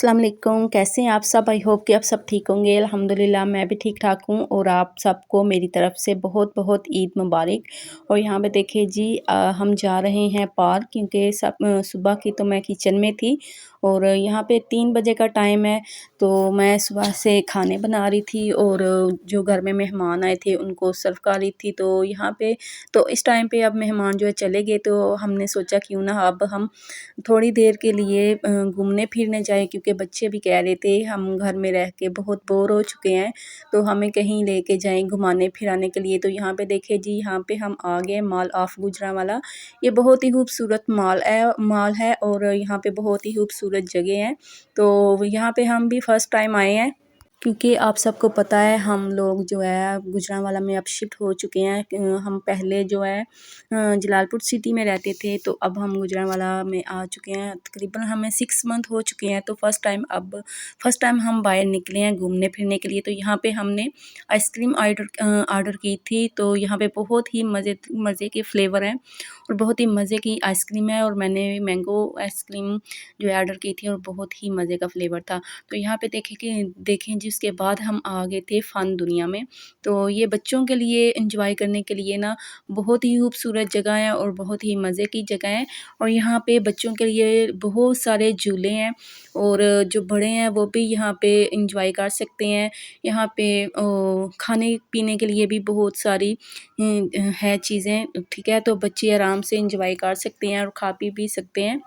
अस्सलाम वालेकुम, कैसे हैं आप सब। आई होप कि आप सब ठीक होंगे। अल्हम्दुलिल्लाह मैं भी ठीक ठाक हूँ और आप सबको मेरी तरफ से बहुत बहुत ईद मुबारक। और यहाँ पे देखिए जी हम जा रहे हैं पार्क, क्योंकि सुबह की तो मैं किचन में थी और यहाँ पे 3 बजे का टाइम है। तो मैं सुबह से खाने बना रही थी और जो घर में मेहमान आए थे उनको सर्व कर रही थी। तो यहाँ पे तो इस टाइम पे अब मेहमान जो है चले गए, तो हमने सोचा क्यों ना अब हम थोड़ी देर के लिए घूमने फिरने जाएँ, क्योंकि बच्चे भी कह रहे थे हम घर में रह के बहुत बोर हो चुके हैं, तो हमें कहीं लेके जाएँ घुमाने फिराने के लिए। तो यहाँ पे देखिए जी, यहाँ पे हम आ गए मॉल ऑफ गुजरांवाला। ये बहुत ही खूबसूरत मॉल है और यहाँ पे बहुत ही खूबसूरत जगह है। तो यहाँ पे हम भी फर्स्ट टाइम आए हैं, क्योंकि आप सबको पता है हम लोग जो है गुजरांवाला में अब शिफ्ट हो चुके हैं। हम पहले जो है जलालपुर सिटी में रहते थे, तो अब हम गुजरांवाला में आ चुके हैं। तकरीबन हमें 6 मंथ हो चुके हैं। तो फर्स्ट टाइम हम बाहर निकले हैं घूमने फिरने के लिए। तो यहाँ पे हमने आइसक्रीम ऑर्डर की थी। तो यहाँ पे बहुत ही मज़े के फ्लेवर हैं और बहुत ही मज़े की आइसक्रीम है, और मैंने मैंगो आइसक्रीम जो है ऑर्डर की थी और बहुत ही मज़े का फ्लेवर था। तो यहाँ पे देखें जिसके बाद हम आ गए थे फ़न दुनिया में। तो ये बच्चों के लिए एंजॉय करने के लिए ना बहुत ही खूबसूरत जगह है और बहुत ही मज़े की जगह है। और यहाँ पे बच्चों के लिए बहुत सारे झूले हैं और जो बड़े हैं वो भी यहाँ पे एंजॉय कर सकते हैं। यहाँ पे खाने पीने के लिए भी बहुत सारी है चीज़ें, ठीक है। तो बच्चे आराम से एंजॉय कर सकते हैं और खा पी भी सकते हैं।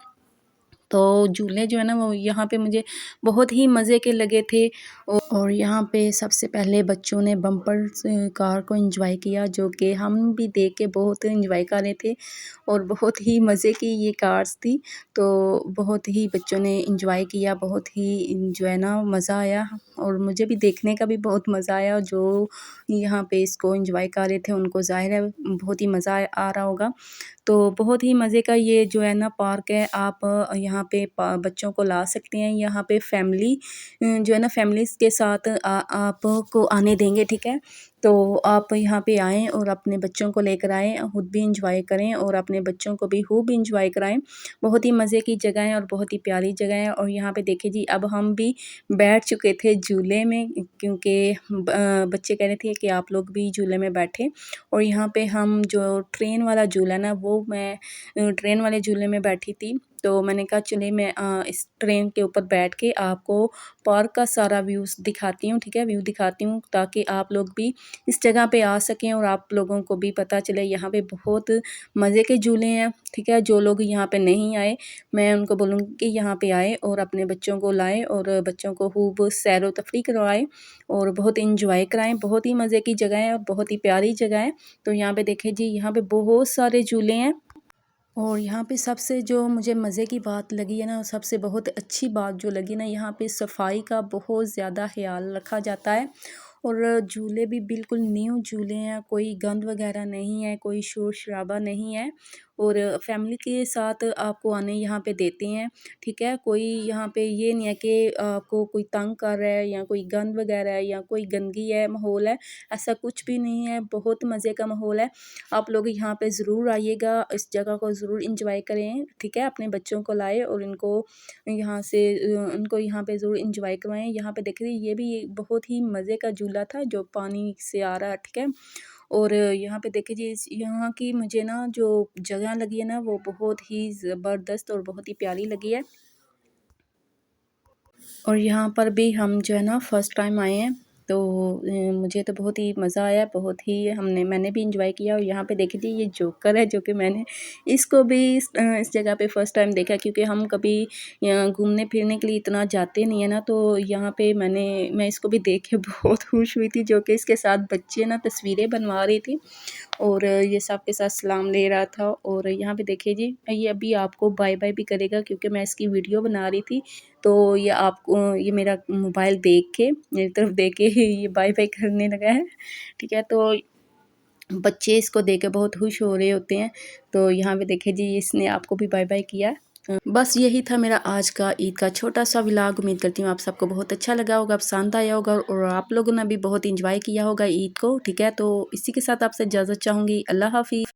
तो झूले जो है ना वो यहाँ पे मुझे बहुत ही मज़े के लगे थे। और यहाँ पे सबसे पहले बच्चों ने बम्पर कार को एंजॉय किया, जो कि हम भी देख के बहुत एंजॉय कर रहे थे और बहुत ही मज़े की ये कार्स थी। तो बहुत ही बच्चों ने एंजॉय किया, बहुत ही जो है ना मज़ा आया और मुझे भी देखने का भी बहुत मज़ा आया। जो यहाँ पे इसको एंजॉय कर रहे थे उनको ज़ाहिर है बहुत ही मज़ा आ रहा होगा। तो बहुत ही मज़े का ये जो है ना पार्क है। आप यहाँ पे बच्चों को ला सकते हैं। यहाँ पे फैमिली जो है ना फैमिलीज़ के साथ आपको आने देंगे, ठीक है। तो आप यहाँ पे आएँ और अपने बच्चों को लेकर आएँ, खुद भी एंजॉय करें और अपने बच्चों को भी खूब एंजॉय कराएँ। बहुत ही मज़े की जगह है और बहुत ही प्यारी जगह है। और यहाँ पे देखिए जी, अब हम भी बैठ चुके थे झूले में, क्योंकि बच्चे कह रहे थे कि आप लोग भी झूले में बैठे। और यहाँ पे हम जो ट्रेन वाला झूला ना, वो मैं ट्रेन वाले झूले में बैठी थी। तो मैंने कहा चलिए मैं इस ट्रेन के ऊपर बैठ के आपको पार्क का सारा व्यूज़ दिखाती हूँ, ठीक है, व्यू दिखाती हूँ, ताकि आप लोग भी इस जगह पे आ सकें और आप लोगों को भी पता चले। यहाँ पे बहुत मज़े के झूले हैं, ठीक है। जो लोग यहाँ पे नहीं आए, मैं उनको बोलूँगी कि यहाँ पे आए और अपने बच्चों को लाएँ और बच्चों को खूब सैर व तफरीह करवाएँ और बहुत इंजॉय कराएँ। बहुत ही मज़े की जगह है और बहुत ही प्यारी जगह है। तो यहाँ पे देखिए जी, यहाँ पे बहुत सारे झूले हैं। और यहाँ पे सबसे जो मुझे मज़े की बात लगी है ना, सबसे बहुत अच्छी बात जो लगी ना, यहाँ पे सफाई का बहुत ज़्यादा ख्याल रखा जाता है। और झूले भी बिल्कुल न्यू झूले हैं, कोई गंद वगैरह नहीं है, कोई शोर शराबा नहीं है। और फैमिली के साथ आपको आने यहाँ पे देते हैं, ठीक है। कोई यहाँ पे ये नहीं है कि आपको कोई तंग कर रहा है या कोई गंद वगैरह है या कोई गंदगी है, माहौल है, ऐसा कुछ भी नहीं है। बहुत मज़े का माहौल है। आप लोग यहाँ पे ज़रूर आइएगा, इस जगह को ज़रूर इंजॉय करें, ठीक है। अपने बच्चों को लाए और उनको यहाँ पे ज़रूर इंजॉय करवाएं। यहाँ पे देखिए ये भी बहुत ही मज़े का झूला था जो पानी से आ रहा है, ठीक है। और यहाँ पे देखिए जी, यहाँ की मुझे ना जो जगह लगी है ना वो बहुत ही ज़बरदस्त और बहुत ही प्यारी लगी है। और यहाँ पर भी हम जो है ना फर्स्ट टाइम आए हैं। तो मुझे तो बहुत ही मज़ा आया, बहुत ही मैंने भी इंजॉय किया। और यहाँ पे देखिए जी, ये जोकर है जो कि मैंने इसको भी इस जगह पे फ़र्स्ट टाइम देखा, क्योंकि हम कभी यहाँ घूमने फिरने के लिए इतना जाते नहीं है ना। तो यहाँ पे मैं इसको भी देख के बहुत खुश हुई थी, जो कि इसके साथ बच्चे ना तस्वीरें बनवा रही थी और ये सबके साथ सलाम ले रहा था। और यहाँ पे देखिए जी, ये अभी आपको बाय बाय भी करेगा, क्योंकि मैं इसकी वीडियो बना रही थी। तो ये मेरा मोबाइल देख के, मेरी तरफ देख के ये बाय बाय करने लगा है, ठीक है। तो बच्चे इसको देख के बहुत खुश हो रहे होते हैं। तो यहाँ पे देखिए जी, इसने आपको भी बाय बाय किया। बस यही था मेरा आज का ईद का छोटा सा व्लॉग। उम्मीद करती हूँ आप सबको बहुत अच्छा लगा होगा, पसंद आया होगा और आप लोगों ने भी बहुत इंजॉय किया होगा ईद को, ठीक है। तो इसी के साथ आपसे इजाज़त चाहूँगी। अल्लाह हाफिज़।